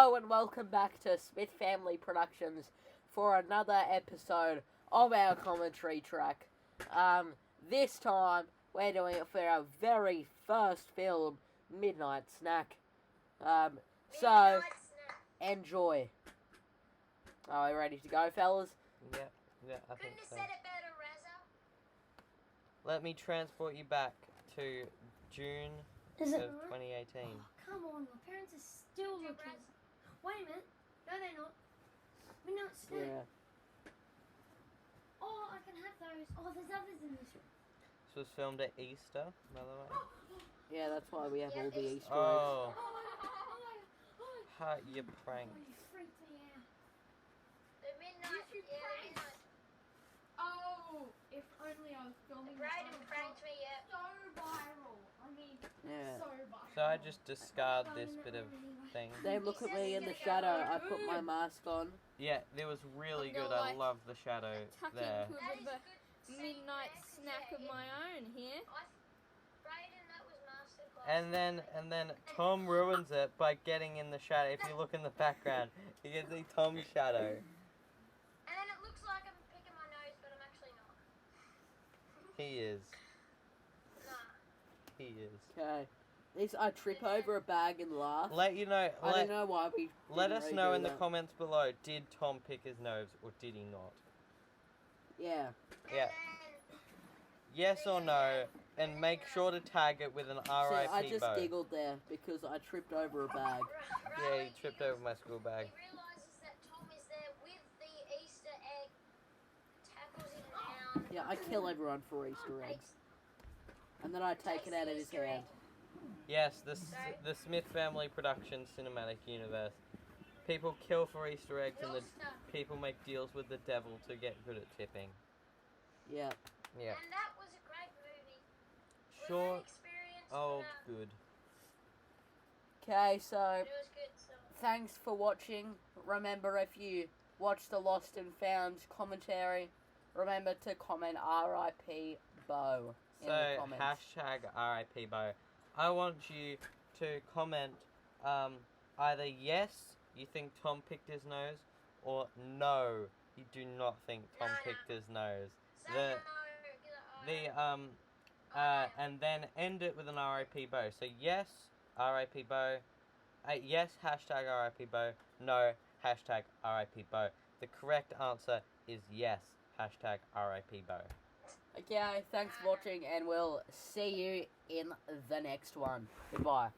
Hello and welcome back to Smith Family Productions for another episode of our commentary track. This time we're doing it for our very first film, Midnight Snack. So enjoy. Are we ready to go, fellas? Yeah, I think Couldn't have so. said it better, Reza. Let me transport you back to June Is it of right? 2018. Oh, come on, my parents are still Did you looking. Reza? Wait a minute. No, they're not. Midnight Snack. Yeah. Oh, I can have those. Oh, there's others in this room. This was filmed at Easter, by the way. Yeah, that's why we have all the Easter eggs. Oh, Oh, ha, you prank. you freaked me out. The midnight. You Yeah, the pranked. midnight. Oh, if only I was filming Brayden pranked me, yeah. so viral. I mean, Yeah. so viral. So I just discard this bit of thing. Then look at me in the shadow. I put my mask on. Yeah, it was really I'm good. gonna, I like, love the shadow tuck there. into a That bit is of good a to see, midnight Rex, snack yeah, of my own here. Brayden, that was masterclass. And then Tom ruins it by getting in the shadow. If you look in the background, you can see Tom's shadow. And then it looks like I'm picking my nose, but I'm actually not. He is. Nah. He is. Okay. I trip over a bag and laugh. Let you know. I don't know why we. Let didn't us know redo in the that. comments below, did Tom pick his nose or did he not? Yeah. And Yeah. then, Yes or no, and make sure to tag it with an See, I RIP just bow. giggled there because I tripped over a bag. Yeah, he tripped over my school bag. He realises that Tom is there with the Easter egg, tackles him down. Yeah, I kill everyone for Easter eggs. And then I take it out of his hand. Yes, the Sorry? the Smith Family Productions cinematic universe. People kill for Easter eggs and the people make deals with the devil to get good at tipping. Yeah. Yeah. And that was a great movie. Short, Experience, old, but good. Okay, so it was good. So. thanks for watching. Remember, if you watch the Lost and Found commentary, remember to comment RIP Bo in the So, comments. hashtag RIP Bo. I want you to comment either yes, you think Tom picked his nose, or no, you do not think Tom No. picked his nose. Say The no, and then end it with an RIP Bo. So yes, RIP Bo. Yes, hashtag RIP Bo. No, hashtag RIP Bo. The correct answer is yes, hashtag RIP Bo. Okay, thanks for watching, and we'll see you in the next one. Goodbye.